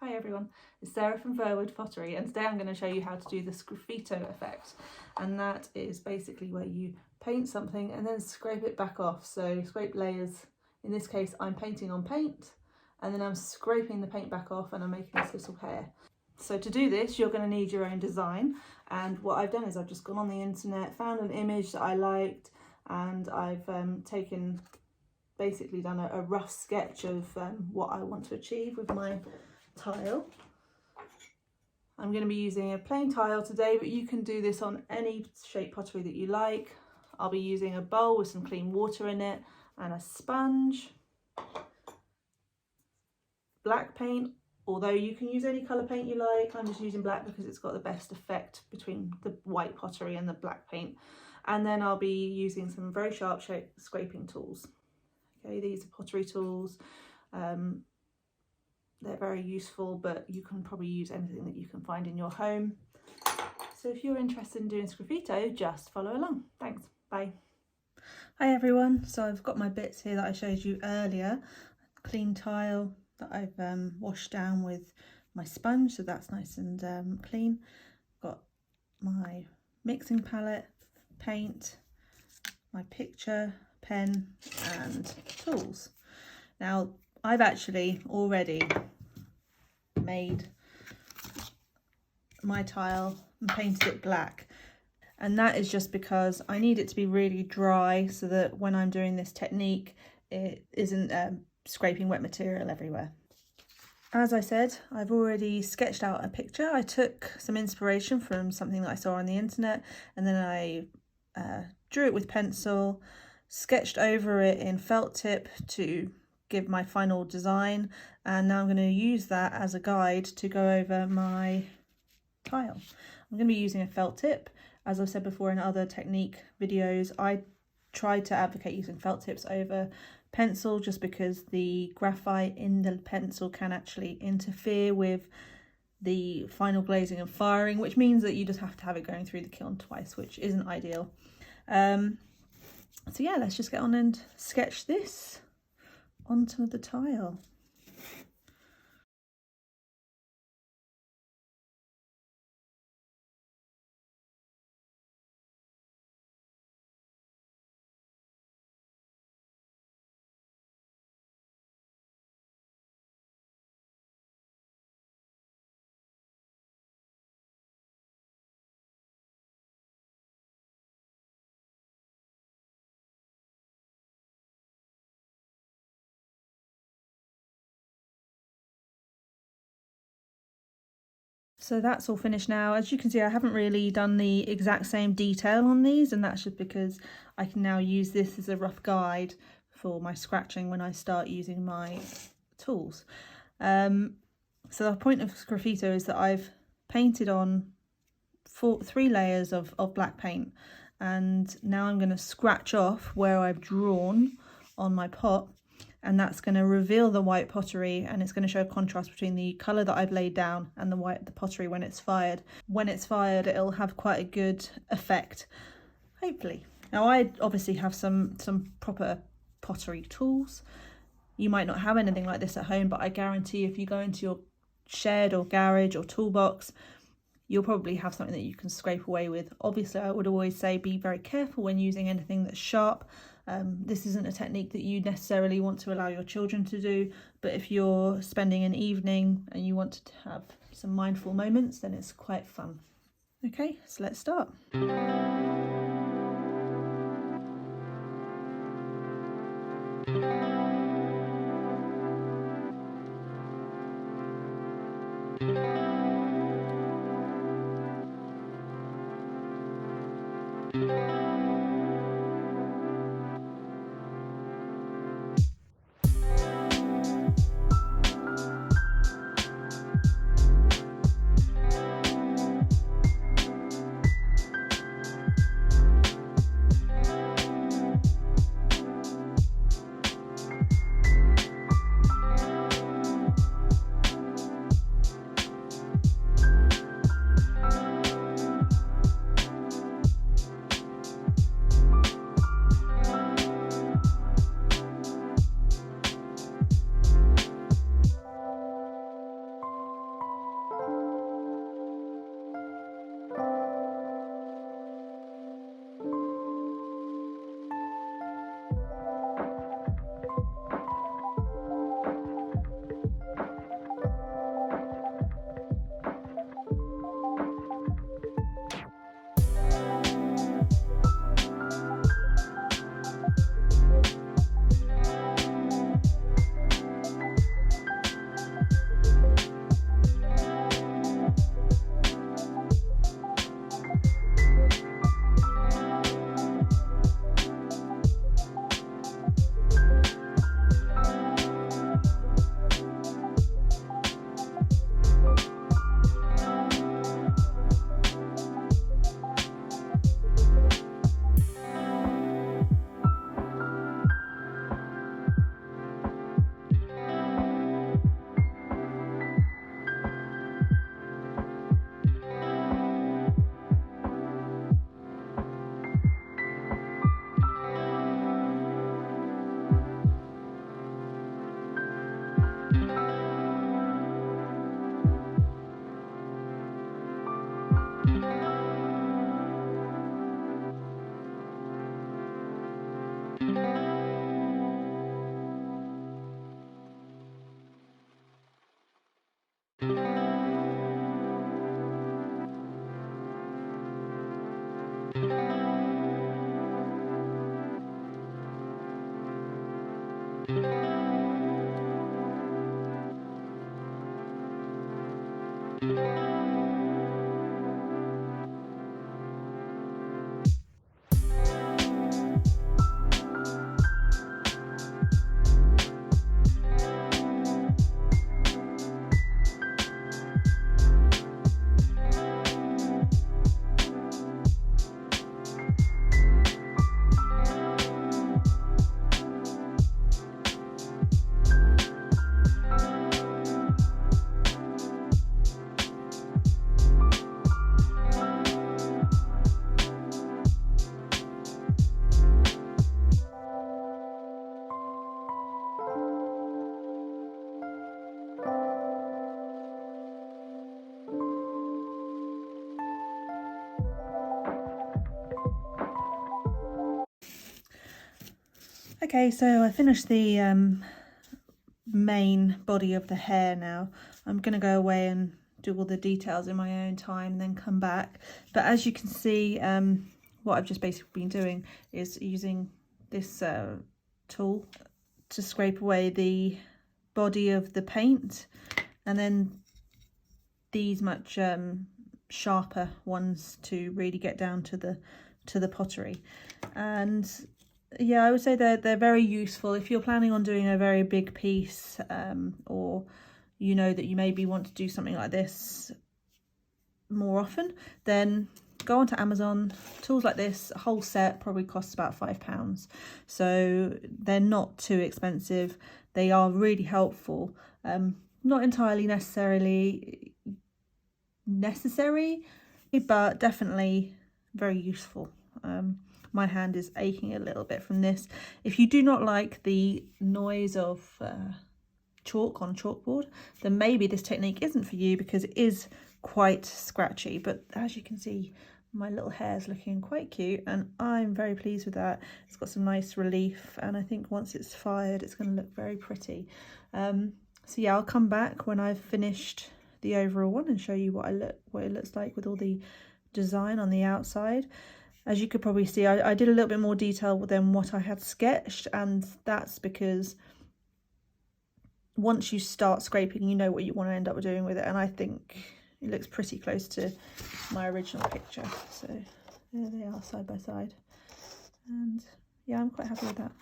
Hi everyone, it's Sarah from Pottery, and today I'm going to show you how to do the Sgraffito effect, and that is basically where you paint something and then scrape it back off. So scrape layers. In this case I'm painting on paint and then I'm scraping the paint back off and I'm making this little hair. So to do this you're going to need your own design, and what I've done is I've just gone on the internet, found an image that I liked, and I've basically done a rough sketch of what I want to achieve with my tile. I'm going to be using a plain tile today, but you can do this on any shape pottery that you like. I'll be using a bowl with some clean water in it and a sponge, black paint, although you can use any colour paint you like. I'm just using black because it's got the best effect between the white pottery and the black paint. And then I'll be using some very sharp scraping tools. Okay, these are pottery tools. They're very useful, but you can probably use anything that you can find in your home. So if you're interested in doing Sgraffito, just follow along. Thanks, bye. Hi everyone, so I've got my bits here that I showed you earlier. Clean tile that I've washed down with my sponge, so that's nice and clean. Got my mixing palette, paint, my picture, pen and tools. Now I've actually already made my tile and painted it black, and that is just because I need it to be really dry so that when I'm doing this technique it isn't scraping wet material everywhere. As I said, I've already sketched out a picture. I took some inspiration from something that I saw on the internet, and then I drew it with pencil, sketched over it in felt tip to give my final design, and now I'm going to use that as a guide to go over my tile. I'm going to be using a felt tip. As I've said before in other technique videos, I try to advocate using felt tips over pencil just because the graphite in the pencil can actually interfere with the final glazing and firing, which means that you just have to have it going through the kiln twice, which isn't ideal. So yeah, let's just get on and sketch this onto the tile. So that's all finished now. As you can see, I haven't really done the exact same detail on these, and that's just because I can now use this as a rough guide for my scratching when I start using my tools. So the point of Sgraffito is that I've painted on 3 layers of black paint, and now I'm going to scratch off where I've drawn on my pot, and that's going to reveal the white pottery, and it's going to show a contrast between the colour that I've laid down and the pottery when it's fired. When it's fired, it'll have quite a good effect, hopefully. Now I obviously have some proper pottery tools. You might not have anything like this at home, but I guarantee if you go into your shed or garage or toolbox, you'll probably have something that you can scrape away with. Obviously, I would always say be very careful when using anything that's sharp. This isn't a technique that you necessarily want to allow your children to do, but if you're spending an evening and you want to have some mindful moments, then it's quite fun. Okay, so let's start. Okay, so I finished the main body of the hair now. I'm going to go away and do all the details in my own time and then come back. But as you can see, what I've just basically been doing is using this tool to scrape away the body of the paint, and then these much sharper ones to really get down to the pottery. And yeah, I would say they're very useful if you're planning on doing a very big piece, or you know that you maybe want to do something like this more often. Then go onto Amazon. Tools like this, a whole set, probably costs about £5, so they're not too expensive. They are really helpful. Not entirely necessary, but definitely very useful. My hand is aching a little bit from this. If you do not like the noise of chalk on chalkboard, then maybe this technique isn't for you, because it is quite scratchy. But as you can see, my little hair is looking quite cute, and I'm very pleased with that. It's got some nice relief, and I think once it's fired, it's going to look very pretty. So yeah, I'll come back when I've finished the overall one and show you what it looks like with all the design on the outside. As you could probably see, I did a little bit more detail than what I had sketched, and that's because once you start scraping, you know what you want to end up doing with it, and I think it looks pretty close to my original picture. So there they are, side by side, and yeah, I'm quite happy with that.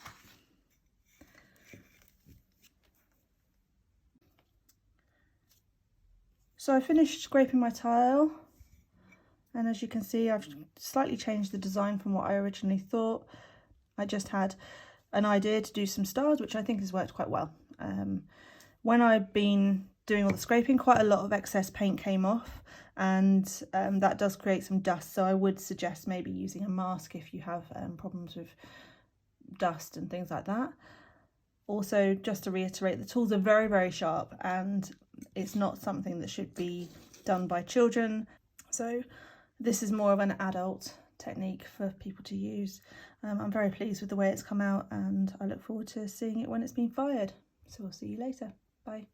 So I finished scraping my tile, and as you can see, I've slightly changed the design from what I originally thought. I just had an idea to do some stars, which I think has worked quite well. When I've been doing all the scraping, quite a lot of excess paint came off, and that does create some dust. So I would suggest maybe using a mask if you have problems with dust and things like that. Also, just to reiterate, the tools are very, very sharp, and it's not something that should be done by children. So this is more of an adult technique for people to use. I'm very pleased with the way it's come out, and I look forward to seeing it when it's been fired. So I'll see you later. Bye.